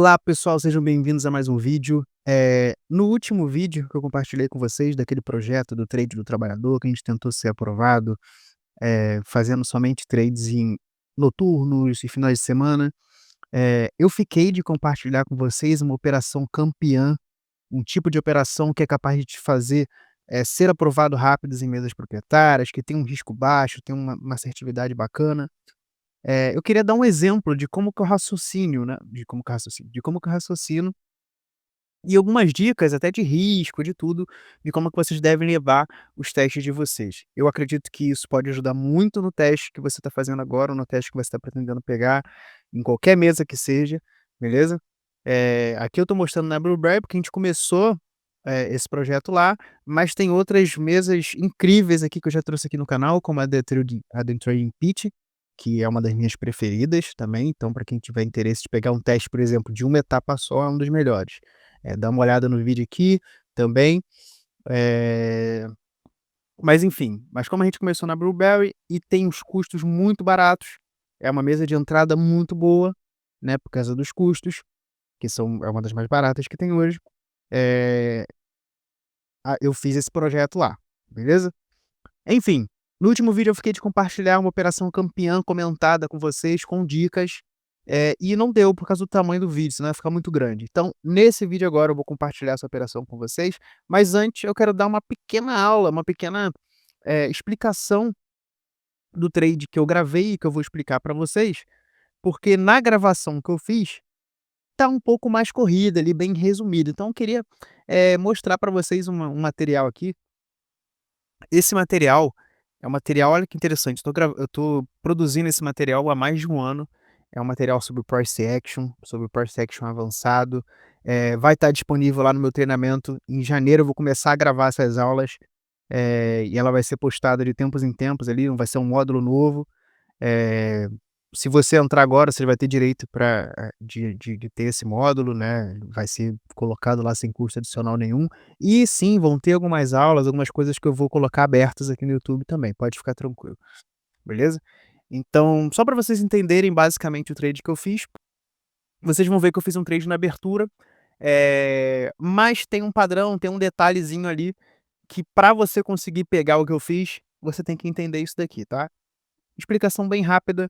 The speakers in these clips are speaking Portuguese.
Olá pessoal, sejam bem-vindos a mais um vídeo. No último vídeo que eu compartilhei com vocês daquele projeto do trade do trabalhador, que a gente tentou ser aprovado, fazendo somente trades em noturnos e finais de semana, eu fiquei de compartilhar com vocês uma operação campeã, um tipo de operação que é capaz de te fazer, ser aprovado rápido em mesas proprietárias, que tem um risco baixo, tem uma assertividade bacana. Eu queria dar um exemplo de como que eu raciocínio, né, de como que eu raciocino e algumas dicas até de risco, de tudo, de como que vocês devem levar os testes de vocês. Eu acredito que isso pode ajudar muito no teste que você está fazendo agora, ou no teste que você está pretendendo pegar, em qualquer mesa que seja, beleza? Aqui eu estou mostrando na Blueberry, porque a gente começou, esse projeto lá, mas tem outras mesas incríveis aqui que eu já trouxe aqui no canal, como a The Trading Pitch, que é uma das minhas preferidas também, então para quem tiver interesse de pegar um teste, por exemplo, de uma etapa só, é um dos melhores. Dá uma olhada no vídeo aqui também, eh, mas enfim, mas como a gente começou na Blueberry e tem os custos muito baratos, é uma mesa de entrada muito boa, né, por causa dos custos, que é uma das mais baratas que tem hoje, eh, eu fiz esse projeto lá, beleza? Enfim, no último vídeo eu fiquei de compartilhar uma operação campeã comentada com vocês, com dicas, e não deu por causa do tamanho do vídeo, senão ia ficar muito grande. Então, nesse vídeo agora eu vou compartilhar essa operação com vocês, mas antes eu quero dar uma pequena aula, uma pequena, explicação do trade que eu gravei e que eu vou explicar para vocês, porque na gravação que eu fiz, tá um pouco mais corrida ali, bem resumido. Então eu queria, mostrar para vocês um material aqui. Esse material é um material, olha que interessante, eu tô produzindo esse material há mais de um ano, é um material sobre price action avançado, vai estar disponível lá no meu treinamento, em janeiro eu vou começar a gravar essas aulas, e ela vai ser postada de tempos em tempos ali, vai ser um módulo novo, eh, se você entrar agora, você vai ter direito de ter esse módulo, né, vai ser colocado lá sem custo adicional nenhum. E sim, vão ter algumas aulas, algumas coisas que eu vou colocar abertas aqui no YouTube também, pode ficar tranquilo, beleza? Então, só para vocês entenderem basicamente o trade que eu fiz, vocês vão ver que eu fiz um trade na abertura, mas tem um padrão, tem um detalhezinho ali, que para você conseguir pegar o que eu fiz, você tem que entender isso daqui, tá? Explicação bem rápida,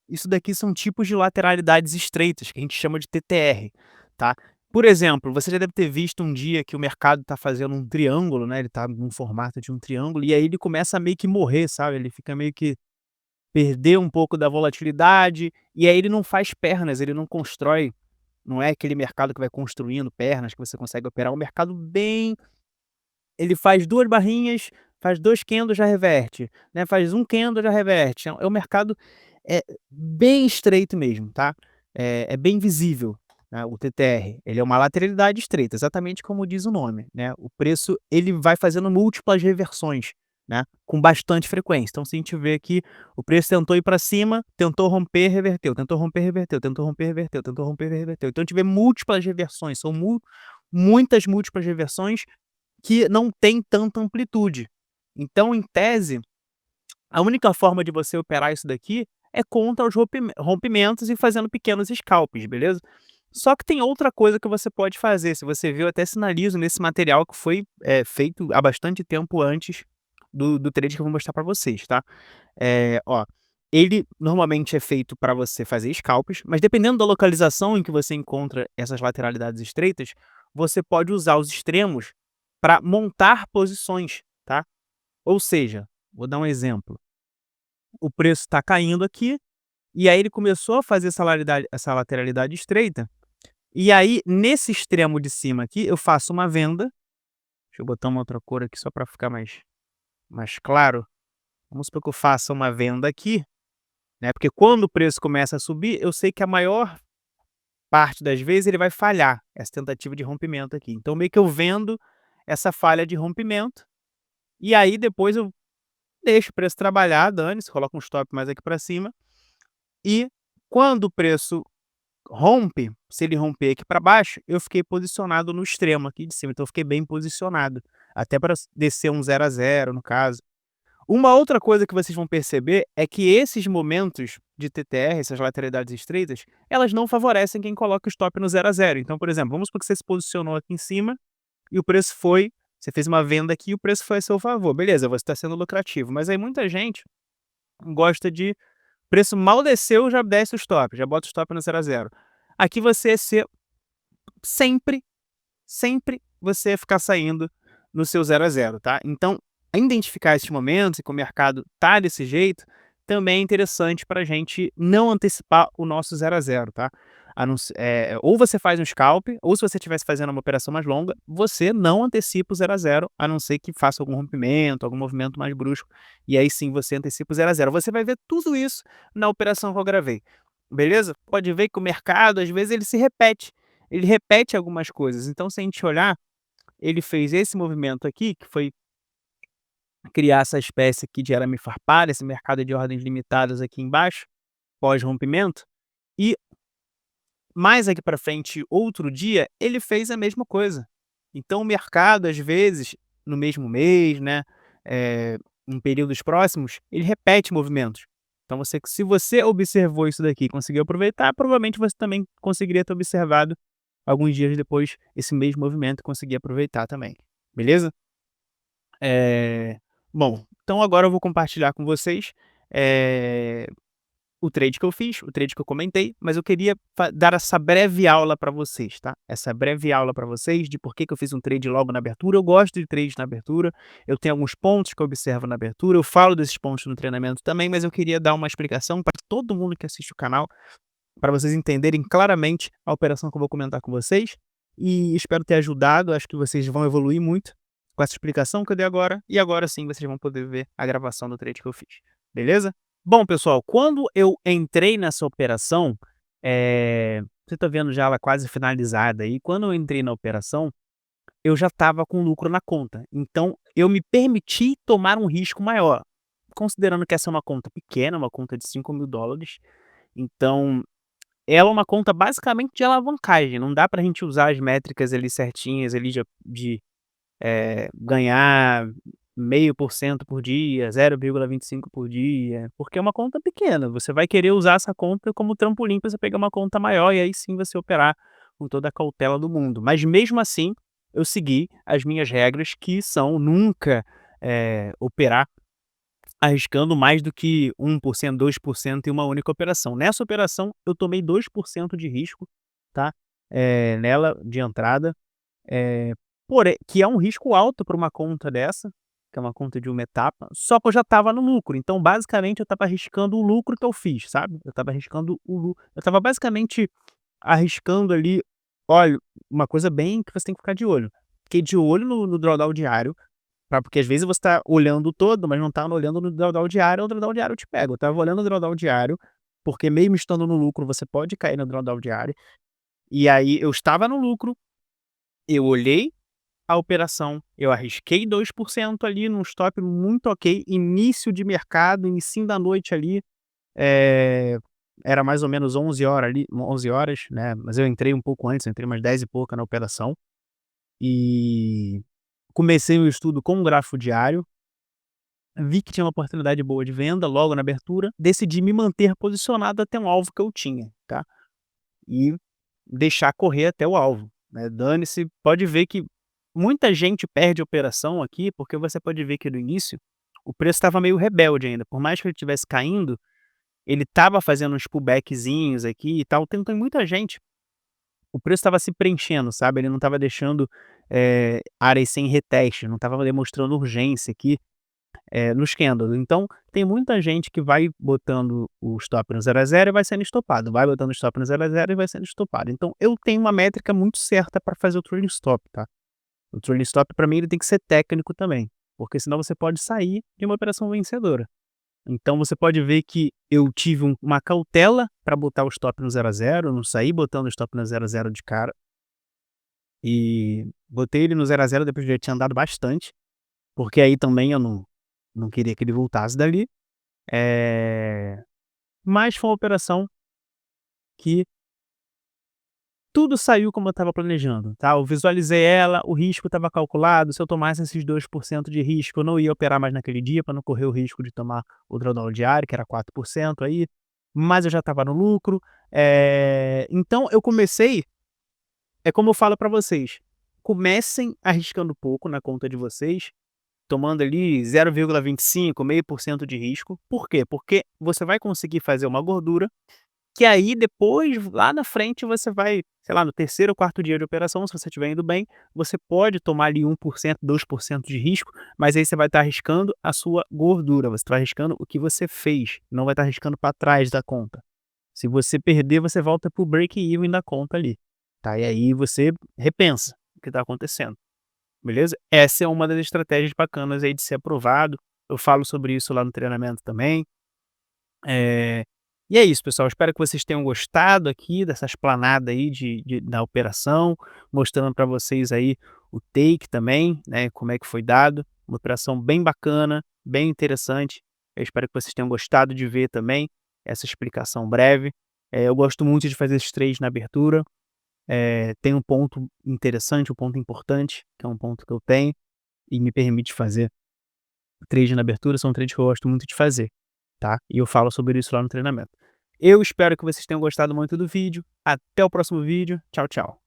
isso daqui são tipos de lateralidades estreitas, que a gente chama de TTR, tá. Por exemplo, você já deve ter visto um dia que o mercado está fazendo um triângulo, né, ele está num formato de um triângulo, e aí ele começa a meio que morrer, sabe, ele fica meio que perder um pouco da volatilidade, e aí ele não faz pernas, ele não constrói, não é aquele mercado que vai construindo pernas, que você consegue operar, é um mercado bem, ele faz 2 barrinhas, faz 2 candles, já reverte, né, faz um candle, já reverte. É um mercado, bem estreito mesmo, tá. É bem visível, né, o TTR. Ele é uma lateralidade estreita, exatamente como diz o nome, né. O preço, ele vai fazendo múltiplas reversões, né, com bastante frequência. Então se a gente vê aqui, o preço tentou ir para cima, tentou romper, reverteu, tentou romper, reverteu, tentou romper, reverteu, tentou romper, reverteu. Então a gente vê múltiplas reversões, são muitas múltiplas reversões que não tem tanta amplitude. Então, em tese, a única forma de você operar isso daqui é contra os rompimentos e fazendo pequenos scalps, beleza? Só que tem outra coisa que você pode fazer, se você viu, eu até sinalizo nesse material que foi, feito há bastante tempo antes do trade que eu vou mostrar para vocês, tá? Ó, ele normalmente é feito para você fazer scalps, mas dependendo da localização em que você encontra essas lateralidades estreitas, você pode usar os extremos para montar posições, tá? Ou seja, vou dar um exemplo, o preço está caindo aqui, e aí ele começou a fazer essa lateralidade estreita, e aí nesse extremo de cima aqui eu faço uma venda, deixa eu botar uma outra cor aqui só para ficar mais claro, vamos supor que eu faça uma venda aqui, né, porque quando o preço começa a subir, eu sei que a maior parte das vezes ele vai falhar, essa tentativa de rompimento aqui. Então meio que eu vendo essa falha de rompimento, e aí depois eu deixo o preço trabalhar, dane-se, coloca um stop mais aqui para cima, e quando o preço rompe, se ele romper aqui para baixo, eu fiquei posicionado no extremo aqui de cima, então eu fiquei bem posicionado, até para descer um 0 a 0 no caso, Uma outra coisa que vocês vão perceber é que esses momentos de TTR, essas lateralidades estreitas, elas não favorecem quem coloca o stop no 0 a 0. Então, por exemplo, vamos supor que você se posicionou aqui em cima e o preço foi, você fez uma venda aqui e o preço foi a seu favor. Beleza, você está sendo lucrativo. Mas aí muita gente gosta de preço mal desceu, já desce o stop, já bota o stop no 0 a 0. Aqui você ser sempre, sempre você ficar saindo no seu 0 a 0, tá? Então, identificar esses momentos e que o mercado tá desse jeito, também é interessante para a gente não antecipar o nosso 0 a 0, tá? Ou você faz um scalp, ou se você estivesse fazendo uma operação mais longa, você não antecipa o 0 a 0, a não ser que faça algum rompimento, algum movimento mais brusco, e aí sim você antecipa o 0 a 0. Você vai ver tudo isso na operação que eu gravei, beleza? Pode ver que o mercado, às vezes, ele repete algumas coisas. Então, se a gente olhar, ele fez esse movimento aqui, que foi criar essa espécie aqui de arame farpado, esse mercado de ordens limitadas aqui embaixo, pós-rompimento, e mais aqui para frente, outro dia, ele fez a mesma coisa. Então o mercado, às vezes, no mesmo mês, né, em períodos próximos, ele repete movimentos. Então se você observou isso daqui e conseguiu aproveitar, provavelmente você também conseguiria ter observado alguns dias depois esse mesmo movimento e conseguir aproveitar também, beleza? Eh, Bom, então agora eu vou compartilhar com vocês, eh, o trade que eu fiz, o trade que eu comentei, mas eu queria dar essa breve aula para vocês, tá? Essa breve aula para vocês de por que que eu fiz um trade logo na abertura. Eu gosto de trade na abertura, eu tenho alguns pontos que eu observo na abertura, eu falo desses pontos no treinamento também, mas eu queria dar uma explicação para todo mundo que assiste o canal, para vocês entenderem claramente a operação que eu vou comentar com vocês, e espero ter ajudado. Acho que vocês vão evoluir muito com essa explicação que eu dei agora, e agora sim vocês vão poder ver a gravação do trade que eu fiz, beleza? Bom, pessoal, quando eu entrei nessa operação, você está vendo já ela quase finalizada aí. Quando eu entrei na operação, eu já estava com lucro na conta, então eu me permiti tomar um risco maior, considerando que essa é uma conta pequena, uma conta de $5.000, então ela é uma conta basicamente de alavancagem. Não dá para a gente usar as métricas ali certinhas ali de ganhar 0,5% por dia, 0,25 por dia, porque é uma conta pequena. Você vai querer usar essa conta como trampolim para você pegar uma conta maior e aí sim você operar com toda a cautela do mundo. Mas mesmo assim, eu segui as minhas regras, que são nunca, operar arriscando mais do que 1%, 2% em uma única operação. Nessa operação, eu tomei 2% de risco, tá, nela de entrada, porém que é um risco alto para uma conta dessa, que é uma conta de uma etapa, só que eu já estava no lucro. Então basicamente eu estava arriscando o lucro que eu fiz, sabe. Eu estava arriscando o lu eu estava basicamente arriscando ali. Olha, uma coisa bem que você tem que ficar de olho, fiquei de olho no drawdown diário, porque às vezes você está olhando o todo, mas não está olhando no drawdown diário, o drawdown diário te pega. Eu estava olhando o drawdown diário, porque mesmo estando no lucro, você pode cair no drawdown diário, e aí eu estava no lucro, eu olhei a operação, eu arrisquei 2% ali num stop muito ok, início de mercado, inicinho da noite ali, eh, era mais ou menos 11 horas ali, 11 horas, né, mas eu entrei um pouco antes, eu entrei umas 10 e pouca na operação, e comecei o estudo com um gráfico diário. Vi que tinha uma oportunidade boa de venda logo na abertura, decidi me manter posicionado até um alvo que eu tinha, tá, e deixar correr até o alvo, né, dane-se. Pode ver que muita gente perde operação aqui, porque você pode ver que no início o preço estava meio rebelde ainda, por mais que ele estivesse caindo, ele estava fazendo uns pullbackzinhos aqui e tal. Tem muita gente, o preço estava se preenchendo, sabe, ele não estava deixando, áreas sem reteste, não estava demonstrando urgência aqui, nos candles. Então, tem muita gente que vai botando o stop no 0 a 0 e vai sendo estopado, vai botando o stop no 0 a 0 e vai sendo estopado. Então, eu tenho uma métrica muito certa para fazer o trailing stop, tá. O trailing stop para mim ele tem que ser técnico também, porque senão você pode sair de uma operação vencedora. Então você pode ver que eu tive uma cautela para botar o stop no 0 a 0, não saí botando o stop no 0 a 0 de cara, e botei ele no 0 a 0 depois de já tinha andado bastante, porque aí também eu não queria que ele voltasse dali. Mas foi uma operação que tudo saiu como eu estava planejando, tá. Eu visualizei ela, o risco estava calculado, se eu tomasse esses 2% de risco, eu não ia operar mais naquele dia para não correr o risco de tomar o drawdown diário, que era 4% aí, mas eu já estava no lucro. Então eu comecei como eu falo para vocês, comecem arriscando pouco na conta de vocês, tomando ali 0,25, 0,5% de risco. Por quê? Porque você vai conseguir fazer uma gordura que aí depois, lá na frente, você vai, sei lá, no terceiro ou quarto dia de operação, se você estiver indo bem, você pode tomar ali 1%, 2% de risco, mas aí você vai estar arriscando a sua gordura, você está arriscando o que você fez, não vai estar arriscando para trás da conta. Se você perder, você volta para o break-even da conta ali, tá? E aí você repensa o que está acontecendo, beleza? Essa é uma das estratégias bacanas aí de ser aprovado, eu falo sobre isso lá no treinamento também. Eh, e é isso, pessoal. Espero que vocês tenham gostado aqui dessa explanada aí da operação, mostrando para vocês aí o take também, né, como é que foi dado. Uma operação bem bacana, bem interessante. Eu espero que vocês tenham gostado de ver também essa explicação breve. Eu gosto muito de fazer esses trades na abertura. Tem um ponto interessante, um ponto importante, que é um ponto que eu tenho e me permite fazer trade na abertura, são trades que eu gosto muito de fazer, tá? E eu falo sobre isso lá no treinamento. Eu espero que vocês tenham gostado muito do vídeo. Até o próximo vídeo. Tchau, tchau.